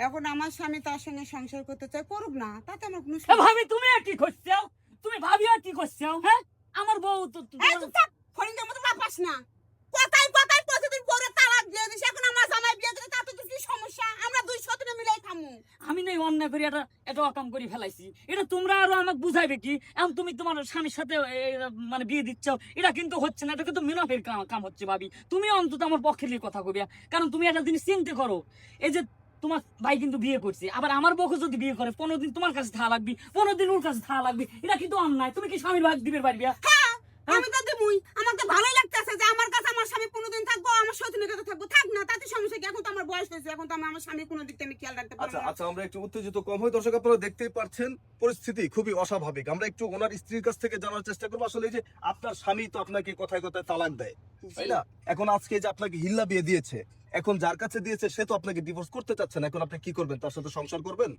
এখন আমার স্বামী তার সঙ্গে সংসার করতে চায়, করুক না, তাতে আমার কোনো ভাবি তুমি আর কি করছো? তুমি ভাবি আর কি করছো? হ্যাঁ, আমার বউ তো ফরিংদের মতো লাপাস না। কথাই কথাই প্রতিদিন পরে তালাক দিয়ে দিস, এখন আমার জামাই বিয়ে দিলে তাতে তো কি সমস্যা? আমরা দুই সতীনে মিলাই খামু। আমি নাই অন্যায় করি, এটা অকাম করে ফেলাইছি। এটা তোমরা আরো আমাকে বুঝাইবে কি? এখন তুমি তোমার স্বামীর সাথে মানে বিয়ে দিচ্ছ, এটা কিন্তু হচ্ছে না, এটা কিন্তু মিনাফের কাম হচ্ছে। ভাবি তুমি অন্তত আমার পক্ষে নিয়ে কথা কইবা, কারণ তুমি একটা জিনিস চিন্তা করো, এই যে তোমার ভাই কিন্তু বিয়ে করছে, আবার আমার বউকে যদি বিয়ে করে 15 দিন তোমার কাছে থাকা লাগবে, 15 দিন ওর কাছে থাকা লাগবে, এটা কিন্তু অন্যায়। তুমি কি স্বামীর ভাগ দিবে পারবে? আমি তো দিবই, আমার তো ভালোই লাগতেছে যে আমার কাছে আমার স্বামী 15 দিন থাকবো, আমার সতীনের কাছে থাকবো, থাক না, তাতে সমস্যা কি? এখন তো আমার বয়স হয়েছে, এখন তো আমি আমার স্বামী কোনো দিক থেকে আমি খেয়াল রাখতে পারবো আচ্ছা না। আচ্ছা, আমরা একটু উত্তেজিত কম হই। দর্শক আপনারা দেখতেই পাচ্ছেন পরিস্থিতি খুবই অস্বাভাবিক। আমরা একটু ওনার স্ত্রীর কাছ থেকে জানার চেষ্টা করবো আসলে এই যে আপনার স্বামী তো আপনাকে কথায় কথায় তালাক দেয়, তাই না? এখন আজকে যে আপনাকে হিল্লা বিয়ে দিয়েছে, এখন যার কাছে দিয়েছে সে তো আপনাকে ডিভোর্স করতে চাচ্ছে না, এখন আপনি কি করবেন? তার সাথে সংসার করবেন?